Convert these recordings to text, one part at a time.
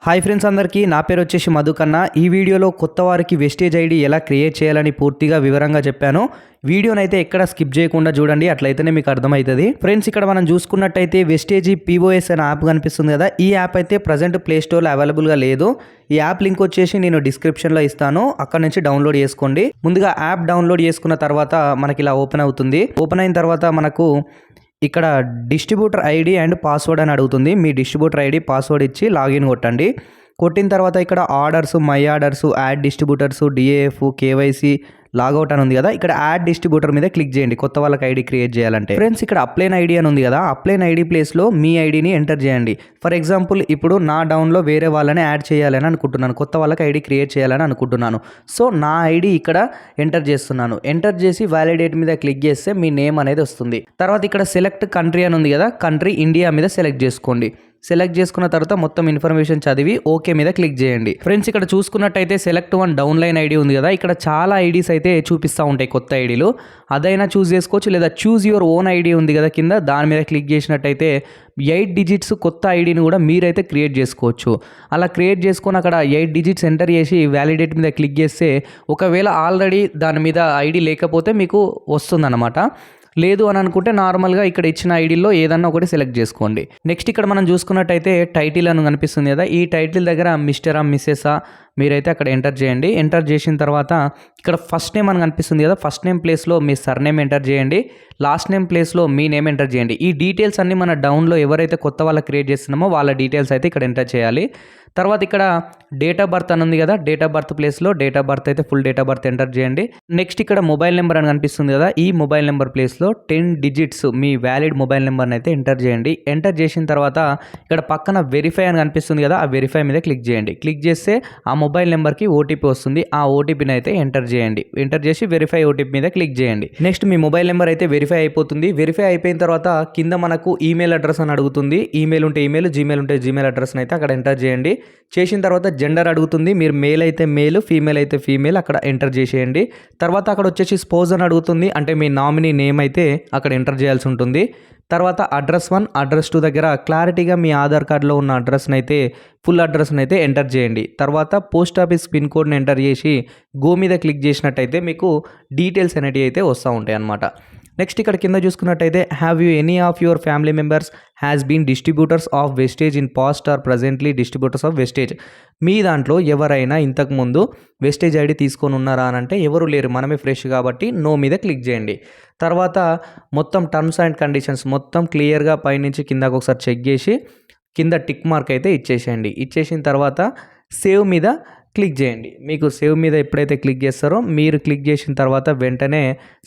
Hi friends అందరికీ నా పేరు వచ్చేసి మధుకన్నా. ఈ వీడియోలో కొత్త వారికి వెస్టేజ్ ఐడి ఎలా క్రియేట్ చేయాలని పూర్తిగా వివరంగా చెప్పాను. వీడియోనైతే ఎక్కడ స్కిప్ చేయకుండా చూడండి, అట్లయితేనే మీకు అర్థమవుతుంది. ఫ్రెండ్స్ ఇక్కడ మనం చూసుకున్నట్టయితే వెస్టేజ్ పిఓఎస్ అనే యాప్ కనిపిస్తుంది కదా, ఈ యాప్ అయితే ప్రజెంట్ ప్లే స్టోర్లో అవైలబుల్గా లేదు. ఈ యాప్ లింక్ వచ్చేసి నేను డిస్క్రిప్షన్లో ఇస్తాను, అక్కడ నుంచి డౌన్లోడ్ చేసుకోండి. ముందుగా యాప్ డౌన్లోడ్ చేసుకున్న తర్వాత మనకి ఇలా ఓపెన్ అవుతుంది. ఓపెన్ అయిన తర్వాత మనకు ఇక్కడ డిస్ట్రిబ్యూటర్ ఐడి అండ్ పాస్వర్డ్ అని అడుగుతుంది. మీ డిస్ట్రిబ్యూటర్ ఐడి పాస్వర్డ్ ఇచ్చి లాగిన్ కొట్టండి. కొట్టిన తర్వాత ఇక్కడ orders, my orders, add distributors, DAF, KYC, logout అని ఉంది కదా, ఇక్కడ యాడ్ డిస్ట్రిబ్యూటర్ మీద క్లిక్ చేయండి కొత్త వాళ్ళకి ఐడి క్రియేట్ చేయాలంటే. ఫ్రెండ్స్ ఇక్కడ అప్లైన్ ఐడి అని ఉంది కదా, అప్లైన్ ఐడి ప్లేస్లో మీ ఐడిని ఎంటర్ చేయండి. ఫర్ ఎగ్జాంపుల్ ఇప్పుడు నా డౌన్లో వేరే వాళ్ళని యాడ్ చేయాలని అనుకుంటున్నాను, కొత్త వాళ్ళకి ఐడి క్రియేట్ చేయాలని అనుకుంటున్నాను. సో నా ఐడి ఇక్కడ ఎంటర్ చేస్తున్నాను. ఎంటర్ చేసి వ్యాలిడేట్ మీద క్లిక్ చేస్తే మీ నేమ్ అనేది వస్తుంది. తర్వాత ఇక్కడ సెలెక్ట్ కంట్రీ అని ఉంది కదా, కంట్రీ ఇండియా మీద సెలెక్ట్ చేసుకోండి. సెలెక్ట్ చేసుకున్న తర్వాత మొత్తం ఇన్ఫర్మేషన్ చదివి ఓకే మీద క్లిక్ చేయండి. ఫ్రెండ్స్ ఇక్కడ చూసుకున్నట్టయితే సెలెక్ట్ వన్ డౌన్లైన్ ఐడి ఉంది కదా, ఇక్కడ చాలా ఐడీస్ అయితే చూపిస్తూ ఉంటాయి కొత్త ఐడీలు. అదైనా చూస్ చేసుకోవచ్చు, లేదా చూజ్ యువర్ ఓన్ ఐడి ఉంది కదా కింద, దాని మీద క్లిక్ చేసినట్టయితే 8 డిజిట్స్ కొత్త ఐడిని కూడా మీరైతే క్రియేట్ చేసుకోవచ్చు. అలా క్రియేట్ చేసుకొని అక్కడ 8 డిజిట్స్ ఎంటర్ చేసి వ్యాలిడేట్ మీద క్లిక్ చేస్తే ఒకవేళ ఆల్రెడీ దాని మీద ఐడి లేకపోతే మీకు వస్తుందన్నమాట. లేదు అని అనుకుంటే నార్మల్గా ఇక్కడ ఇచ్చిన ఐడీలో ఏదన్నా ఒకటి సెలెక్ట్ చేసుకోండి. నెక్స్ట్ ఇక్కడ మనం చూసుకున్నట్టయితే టైటిల్ అని కనిపిస్తుంది కదా, ఈ టైటిల్ దగ్గర మిస్టరా మిస్సెసా మీరైతే అక్కడ ఎంటర్ చేయండి. ఎంటర్ చేసిన తర్వాత ఇక్కడ ఫస్ట్ నేమ్ అని కనిపిస్తుంది కదా, ఫస్ట్ నేమ్ ప్లేస్లో మీ సర్ నేమ్ ఎంటర్ చేయండి. లాస్ట్ నేమ్ ప్లేస్లో మీ నేమ్ ఎంటర్ చేయండి. ఈ డీటెయిల్స్ అన్ని మన డౌన్లో ఎవరైతే కొత్త వాళ్ళ క్రియేట్ చేస్తున్నామో వాళ్ళ డీటెయిల్స్ అయితే ఇక్కడ ఎంటర్ చేయాలి. తర్వాత ఇక్కడ డేట్ ఆఫ్ బర్త్ అని ఉంది కదా, డేట్ ఆఫ్ బర్త్ ప్లేస్లో డేట్ ఆఫ్ బర్త్ అయితే full date of birth enter చేయండి. నెక్స్ట్ ఇక్కడ మొబైల్ నెంబర్ అని కనిపిస్తుంది కదా, ఈ మొబైల్ నెంబర్ ప్లేస్లో 10 డిజిట్స్ మీ వ్యాలిడ్ మొబైల్ నెంబర్ని అయితే ఎంటర్ చేయండి. ఎంటర్ చేసిన తర్వాత ఇక్కడ పక్కన వెరిఫై అని కనిపిస్తుంది కదా, ఆ వెరిఫై మీద క్లిక్ చేయండి. క్లిక్ చేస్తే ఆ మొబైల్ నెంబర్కి ఓటీపీ వస్తుంది, ఆ ఓటీపీని అయితే ఎంటర్ చేయండి. ఎంటర్ చేసి వెరిఫై ఓటీపీ మీద క్లిక్ చేయండి. నెక్స్ట్ మీ మొబైల్ నెంబర్ అయితే వెరిఫై అయిపోతుంది. వెరిఫై అయిపోయిన తర్వాత కింద మనకు ఈమెయిల్ అడ్రస్ అని అడుగుతుంది. ఈమెయిల్ ఉంటే ఈమెయిల్, జీమెయిల్ ఉంటే జీమెయిల్ అడ్రస్ని అయితే అక్కడ ఎంటర్ చేయండి. చేసిన తర్వాత జెండర్ అడుగుతుంది, మీరు మేల్ అయితే మేల్, ఫీమేల్ అయితే ఫీమేల్ అక్కడ ఎంటర్ చేసేయండి. తర్వాత అక్కడ వచ్చేసి స్పోజ్ అని అడుగుతుంది, అంటే మీ నామినీ నేమ్ అయితే అక్కడ ఎంటర్ చేయాల్సి ఉంటుంది. తర్వాత అడ్రస్ 1, అడ్రస్ 2 దగ్గర క్లారిటీగా మీ ఆధార్ కార్డులో ఉన్న అడ్రస్ని అయితే ఫుల్ అడ్రస్ని అయితే ఎంటర్ చేయండి. తర్వాత పోస్ట్ ఆఫీస్ పిన్ కోడ్ని ఎంటర్ చేసి గో మీద క్లిక్ చేసినట్టయితే మీకు డీటెయిల్స్ అనేటివి అయితే వస్తూ ఉంటాయి అన్నమాట. నెక్స్ట్ ఇక్కడ కింద చూసుకున్నట్టయితే have you any of your family members has been distributors of wastage in past or presently distributors of wastage. మీ దాంట్లో ఎవరైనా ఇంతకుముందు వెస్టేజ్ ఐడి తీసుకొని ఉన్నారా అని అంటే ఎవరు లేరు, మనమే ఫ్రెష్ కాబట్టి నో మీద క్లిక్ చేయండి. తర్వాత మొత్తం టర్మ్స్ అండ్ కండిషన్స్ మొత్తం క్లియర్గా పైనుంచి కిందకు ఒకసారి చెక్ చేసి కింద టిక్ మార్క్ అయితే ఇచ్చేసేయండి. ఇచ్చేసిన తర్వాత సేవ్ మీద క్లిక్ చేయండి. మీకు సేవ్ మీద ఎప్పుడైతే క్లిక్ చేస్తారో మీరు క్లిక్ చేసిన తర్వాత వెంటనే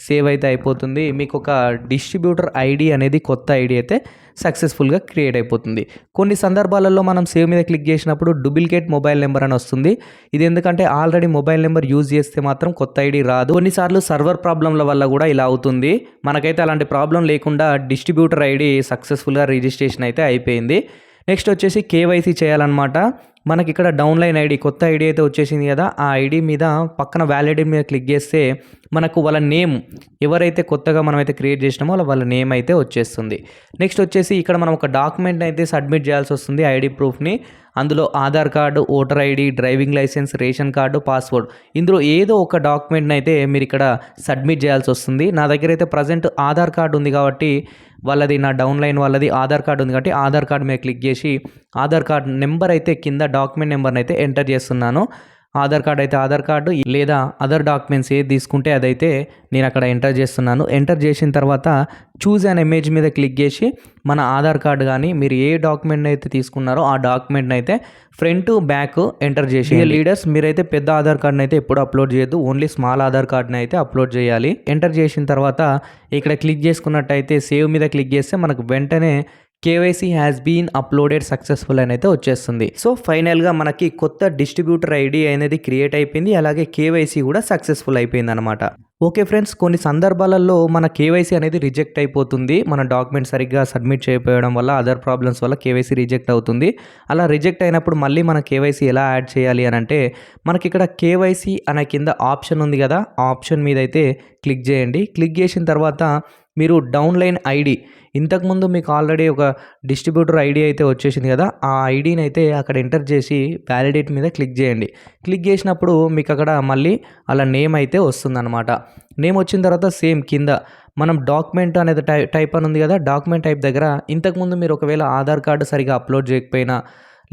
సేవ్ అయితే అయిపోతుంది. మీకు ఒక డిస్ట్రిబ్యూటర్ ఐడి అనేది కొత్త ఐడి అయితే సక్సెస్ఫుల్గా క్రియేట్ అయిపోతుంది. కొన్ని సందర్భాలలో మనం సేవ్ మీద క్లిక్ చేసినప్పుడు డూప్లికేట్ మొబైల్ నెంబర్ అని వస్తుంది. ఇది ఎందుకంటే ఆల్రెడీ మొబైల్ నెంబర్ యూజ్ చేస్తే మాత్రం కొత్త ఐడి రాదు. కొన్నిసార్లు సర్వర్ ప్రాబ్లంల వల్ల కూడా ఇలా అవుతుంది. మనకైతే అలాంటి ప్రాబ్లం లేకుండా డిస్ట్రిబ్యూటర్ ఐడి సక్సెస్ఫుల్గా రిజిస్ట్రేషన్ అయితే అయిపోయింది. నెక్స్ట్ వచ్చేసి కేవైసీ చేయాలన్నమాట. మనకి ఇక్కడ డౌన్లైన్ ఐడి కొత్త ఐడి అయితే వచ్చేసింది కదా, ఆ ఐడి మీద పక్కన వ్యాలిడేట్ మీద క్లిక్ చేస్తే మనకు వాళ్ళ నేమ్ ఎవరైతే కొత్తగా మనమైతే క్రియేట్ చేసినామో వాళ్ళ నేమ్ అయితే వచ్చేస్తుంది. నెక్స్ట్ వచ్చేసి ఇక్కడ మనం ఒక డాక్యుమెంట్ అయితే సబ్మిట్ చేయాల్సి వస్తుంది, ఐడి ప్రూఫ్ని. అందులో Aadhaar card, voter ID, driving licence, ration card, passport, ఇందులో ఏదో ఒక డాక్యుమెంట్ని అయితే మీరు ఇక్కడ సబ్మిట్ చేయాల్సి వస్తుంది. నా దగ్గర అయితే ప్రజెంట్ ఆధార్ కార్డు ఉంది కాబట్టి వాళ్ళది, నా డౌన్లైన్ వాళ్ళది ఆధార్ కార్డు ఉంది కాబట్టి ఆధార్ కార్డు మీద క్లిక్ చేసి ఆధార్ కార్డు నెంబర్ అయితే కింద డాక్యుమెంట్ నెంబర్ని అయితే ఎంటర్ చేస్తున్నాను. ఆధార్ కార్డు అయితే ఆధార్ కార్డు, లేదా అదర్ డాక్యుమెంట్స్ ఏది తీసుకుంటే అదైతే నేను అక్కడ ఎంటర్ చేస్తున్నాను. ఎంటర్ చేసిన తర్వాత చూజ్ అన్ ఇమేజ్ మీద క్లిక్ చేసి మన ఆధార్ కార్డు కానీ మీరు ఏ డాక్యుమెంట్ అయితే తీసుకున్నారో ఆ డాక్యుమెంట్ని అయితే ఫ్రంట్ బ్యాక్ ఎంటర్ చేసి. లీడర్స్ మీరైతే పెద్ద ఆధార్ కార్డుని అయితే ఎప్పుడు అప్లోడ్ చేయొద్దు, ఓన్లీ స్మాల్ ఆధార్ కార్డుని అయితే అప్లోడ్ చేయాలి. ఎంటర్ చేసిన తర్వాత ఇక్కడ క్లిక్ చేసుకున్నట్టయితే సేవ్ మీద క్లిక్ చేస్తే మనకు వెంటనే KYC has been uploaded successful అని అయితే వచ్చేస్తుంది. సో ఫైనల్గా మనకి కొత్త డిస్ట్రిబ్యూటర్ ఐడి అనేది క్రియేట్ అయిపోయింది, అలాగే కేవైసీ కూడా సక్సెస్ఫుల్ అయిపోయింది అనమాట. ఓకే ఫ్రెండ్స్, కొన్ని సందర్భాలలో మన కేవైసీ అనేది రిజెక్ట్ అయిపోతుంది. మన డాక్యుమెంట్ సరిగ్గా సబ్మిట్ చేయకపోవడం వల్ల, అదర్ ప్రాబ్లమ్స్ వల్ల కేవైసీ రిజెక్ట్ అవుతుంది. అలా రిజెక్ట్ అయినప్పుడు మళ్ళీ మన కేవైసీ ఎలా యాడ్ చేయాలి అని అంటే మనకి ఇక్కడ కేవైసీ అనే కింద ఆప్షన్ ఉంది కదా, ఆ ఆప్షన్ మీద అయితే క్లిక్ చేయండి. క్లిక్ చేసిన తర్వాత మీరు డౌన్లైన్ ఐడి ఇంతకుముందు మీకు ఆల్రెడీ ఒక డిస్ట్రిబ్యూటర్ ఐడి అయితే వచ్చేసింది కదా, ఆ ఐడిని అయితే అక్కడ ఎంటర్ చేసి వ్యాలిడేట్ మీద క్లిక్ చేయండి. క్లిక్ చేసినప్పుడు మీకు అక్కడ మళ్ళీ అలా నేమ్ అయితే వస్తుందన్నమాట. నేమ్ వచ్చిన తర్వాత సేమ్ కింద మనం డాక్యుమెంట్ అనేది టైప్ అని ఉంది కదా, డాక్యుమెంట్ టైప్ దగ్గర ఇంతకుముందు మీరు ఒకవేళ ఆధార్ కార్డు సరిగా అప్లోడ్ చేయకపోయినా,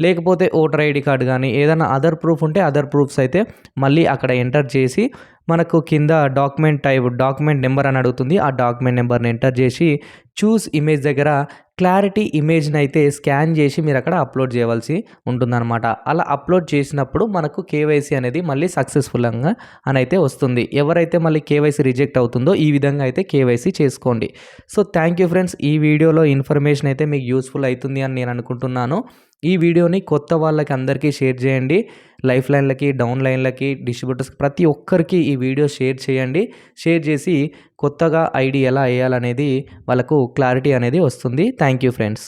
లేకపోతే ఓటర్ ఐడి కార్డు కానీ ఏదైనా అదర్ ప్రూఫ్ ఉంటే అదర్ ప్రూఫ్స్ అయితే మళ్ళీ అక్కడ ఎంటర్ చేసి మనకు కింద డాక్యుమెంట్ టైప్ డాక్యుమెంట్ నెంబర్ అని అడుగుతుంది. ఆ డాక్యుమెంట్ నెంబర్ని ఎంటర్ చేసి చూస్ ఇమేజ్ దగ్గర క్లారిటీ ఇమేజ్ని అయితే స్కాన్ చేసి మీరు అక్కడ అప్లోడ్ చేయవలసి ఉంటుందన్నమాట. అలా అప్లోడ్ చేసినప్పుడు మనకు కేవైసీ అనేది మళ్ళీ సక్సెస్ఫుల్గా అని అయితే వస్తుంది. ఎవరైతే మళ్ళీ కేవైసీ రిజెక్ట్ అవుతుందో ఈ విధంగా అయితే కేవైసీ చేసుకోండి. సో థ్యాంక్ యూ ఫ్రెండ్స్, ఈ వీడియోలో ఇన్ఫర్మేషన్ అయితే మీకు యూస్ఫుల్ అవుతుంది అని నేను అనుకుంటున్నాను. ఈ వీడియోని కొత్త వాళ్ళకి అందరికీ షేర్ చేయండి. లైఫ్ లైన్లకి, డౌన్ లైన్లకి, డిస్ట్రిబ్యూటర్స్కి ప్రతి ఒక్కరికి ఈ వీడియో షేర్ చేయండి. షేర్ చేసి కొత్తగా ఐడి ఎలా వేయాలనేది వాళ్ళకు క్లారిటీ అనేది వస్తుంది. Thank you friends.